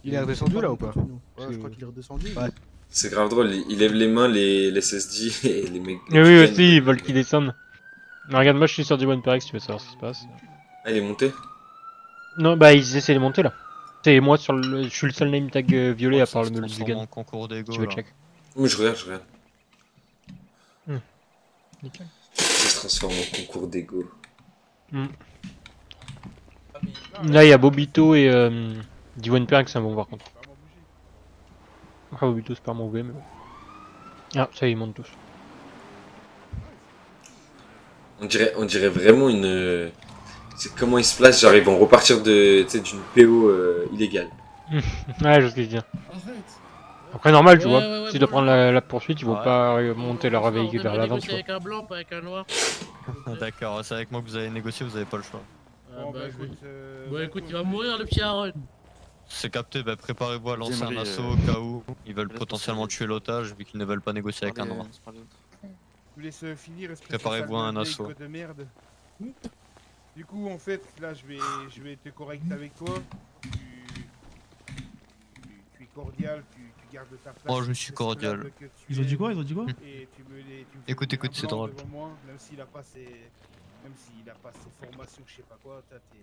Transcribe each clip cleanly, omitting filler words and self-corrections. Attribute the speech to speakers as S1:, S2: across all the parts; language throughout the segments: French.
S1: Il est redescendu là ou pas?
S2: Ouais, je crois qu'il est redescendu.
S1: Ouais.
S3: C'est grave drôle, il lève les mains, les SSD et les mecs.
S4: Mais oui, aussi, ils veulent qu'ils descendent. Non, regarde, moi je suis sur du One X, si tu veux savoir ce qui se passe.
S3: Ah, il est monté?
S4: Non, bah ils essaient de monter là. C'est moi sur le. Je suis le seul name tag violet à part le
S5: transforme
S4: Multigun.
S5: en concours
S4: Si
S5: d'ego.
S4: tu veux
S5: là.
S4: check.
S3: Oui, je regarde.
S4: Nickel.
S3: Ça se transforme en concours d'ego.
S4: Là, il y a Bobito et D1 X, c'est bon par contre. Après, Bobito c'est pas mauvais, mais bon. Ah, ça y est, ils montent tous.
S3: On dirait vraiment une. C'est comment ils se placent, genre ils vont repartir de, d'une PO illégale.
S4: Ouais, je sais ce que je veux dire.
S6: Arrête.
S4: Après, normal, tu
S7: Ouais,
S4: vois.
S7: ouais, ouais,
S4: S'ils doivent
S7: bonjour.
S4: prendre la poursuite, ils vont
S5: Ouais.
S4: pas monter leur
S7: Bonsoir,
S4: véhicule
S7: on
S4: vers
S7: aimerait
S4: l'avant, tu
S7: négocier
S4: vois.
S7: avec un blanc, pas avec un noir.
S5: D'accord, c'est avec moi que vous allez négocier, vous avez pas le choix.
S7: Ah,
S2: Bon,
S7: bah,
S2: bah
S7: écoute.
S2: écoute,
S7: Bon, écoute, il va mourir le petit Aaron.
S5: C'est capté, bah préparez-vous à lancer un
S8: J'aimerais,
S5: assaut au cas où ils veulent
S8: laisse
S5: potentiellement
S8: passer.
S5: tuer l'otage vu qu'ils ne veulent pas négocier avec un
S8: Parlez,
S5: noir.
S8: parlez d'autre.
S2: je vous laisse finir.
S5: Préparez-vous à un assaut.
S2: De merde. Du coup, en fait, là, je vais être correct avec toi. Tu es cordial, tu gardes ta place.
S5: Oh, je suis cordial.
S9: Ils ont dit quoi? Ils ont dit quoi?
S2: Et tu me fais
S5: Écoute,
S2: venir un
S5: c'est
S2: blanc
S5: drôle.
S2: devant moi, même s'il a pas ses formations, je sais pas quoi, t'as tes.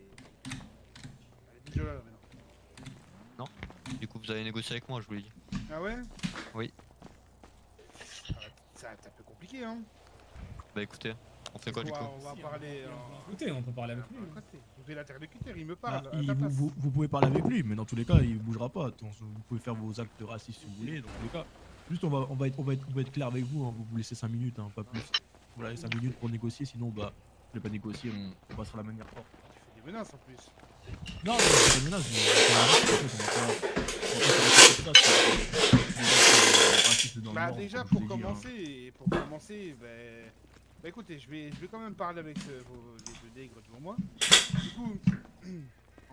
S2: Allez, bouge là maintenant.
S5: Du coup, vous allez négocier avec moi, je vous l'ai dit.
S2: Ah ouais?
S5: Oui.
S2: Ça va être un peu compliqué, hein.
S5: Bah écoutez, on fait quoi du coup?
S2: On va parler.
S6: Écoutez, on peut parler avec lui.
S2: Vous êtes l'interlocuteur, il me
S9: Ah,
S2: parle. à ta place.
S9: vous pouvez parler avec lui, mais dans tous les cas, il bougera pas. Vous pouvez faire vos actes racistes si vous voulez, dans tous les cas. Juste, on va être clair avec vous, hein. Vous vous laissez 5 minutes, hein, pas plus. Voilà, 5 minutes pour négocier, sinon, bah, je vais pas négocier, on passera la manière forte.
S2: Tu fais des menaces en plus.
S9: Non, c'est pas une menace,
S2: Bah déjà pour commencer, bah écoutez, je vais quand même parler avec les deux nègres devant moi. Du coup,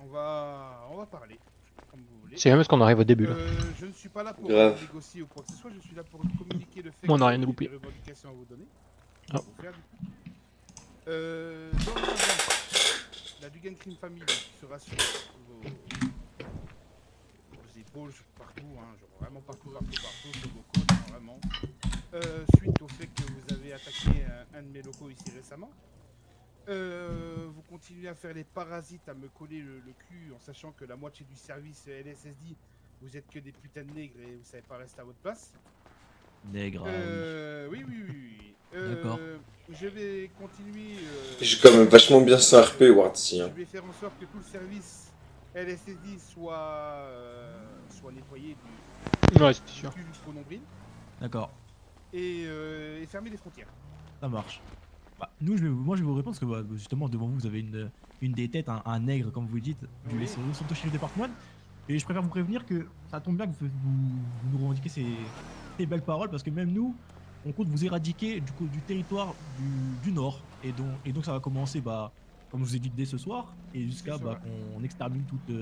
S2: on va parler, comme vous voulez.
S4: C'est même parce qu'on arrive au début là.
S2: Je ne suis pas là pour
S3: Grave.
S2: négocier ou quoi que ce soit, je suis là pour communiquer le fait
S4: On a
S2: que
S4: rien
S2: j'ai
S4: loupé.
S2: des revendications à vous donner.
S4: Ah.
S2: À vous faire, du coup. Dans le moment, la Dugan Crime Family sera sur vos épaules, partout, hein, genre vraiment partout, sur vos côtes, hein, vraiment. Suite au fait que vous avez attaqué un de mes locaux ici récemment. Vous continuez à faire les parasites, à me coller le cul en sachant que la moitié du service LSSD, vous êtes que des putains de nègres et vous savez pas rester à votre place.
S9: Nègre,
S2: Oui.
S9: D'accord.
S2: Je vais continuer.
S3: J'ai quand même vachement bien son RP, Ward, si. Hein.
S2: Je vais faire en sorte que tout le service LSSD soit nettoyé
S4: Ouais, c'est sûr.
S2: du cul jusqu'au nombril
S9: D'accord,
S2: et fermer les frontières.
S9: ça marche. Bah, moi, je vais vous répondre parce que bah, justement, devant vous, vous avez une des têtes, un nègre, comme vous le dites, du
S2: Oui.
S9: Santo Sheriff Department. Et je préfère vous prévenir que ça tombe bien que vous nous revendiquez ces belles paroles parce que même nous, on compte vous éradiquer du territoire du Nord. Et donc ça va commencer, bah, comme je vous ai dit dès ce soir, et jusqu'à
S2: C'est
S9: bah,
S2: ça.
S9: qu'on extermine toute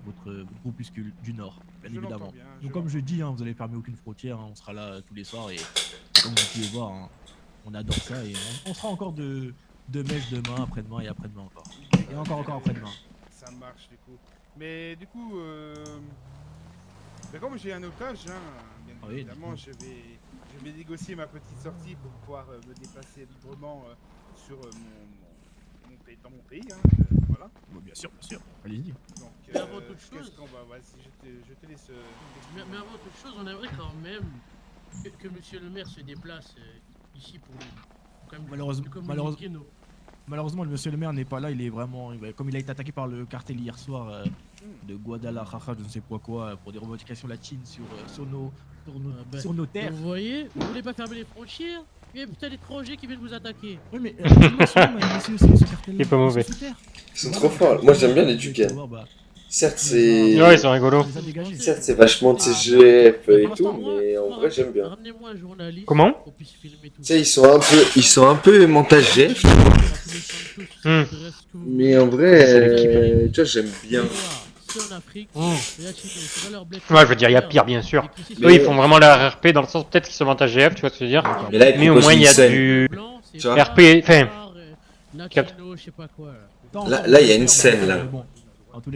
S9: votre groupuscule du Nord, bien
S2: Je
S9: évidemment.
S2: l'entends bien,
S9: Donc comme je dis, hein, vous allez fermer aucune frontière, hein, on sera là tous les soirs et comme vous pouvez voir, hein, on adore ça et on sera encore de mèche demain, après-demain et après-demain encore. Et encore après-demain.
S2: Ça marche du coup. Mais du coup, comme j'ai un otage, hein, bien
S9: Ah oui,
S2: évidemment, je vais négocier ma petite sortie pour pouvoir me déplacer librement dans mon pays. Hein, voilà.
S9: Bon, bien sûr, allez-y.
S2: Donc,
S7: Mais avant toute
S2: qu'est-ce
S7: chose-
S2: qu'on va, vas-y, je te laisse.
S7: Mais avant toute chose, on aimerait quand même que monsieur le maire se déplace ici pour nous. Comme
S9: Malheureusement, le monsieur le maire n'est pas là, il est vraiment... Comme il a été attaqué par le cartel hier soir de Guadalajara, je ne sais pas quoi, pour des revendications latines sur nos terres.
S7: Vous voyez, vous voulez pas fermer les frontières? Il y a putain d'étrangers qui viennent vous attaquer.
S9: Oui, mais monsieur, ce cartel-là,
S4: Il est pas mauvais.
S9: sous terre.
S3: Ils sont trop forts. Moi, j'aime bien les Dugan. Certes, c'est.
S4: Ouais, ils sont rigolos.
S9: Les a dégagés.
S3: Certes, c'est vachement de CGF et
S9: pour
S3: tout,
S9: l'instant,
S3: mais en vrai, j'aime bien.
S7: Ramenez-moi un journaliste.
S4: Comment?
S7: Qu'on puisse filmer tout.
S3: Tu sais, ils sont un peu montage GF, mais en vrai, tu vois, j'aime bien.
S7: C'est en Afrique. C'est dans leur bled.
S4: Ouais, je veux dire, il y a pire, bien sûr.
S3: Mais-
S4: Eux, ils font vraiment la RP dans le sens peut-être qu'ils sont en GF, tu vois ce que je veux dire.
S3: Mais là,
S4: Mais au moins, il y a du.
S7: Blanc, c'est
S3: Tu vois.
S7: pas
S4: RP, enfin,
S7: noir,
S4: capte.
S7: latino, je sais pas quoi.
S3: Là, il y a une scène, là.
S9: Bon,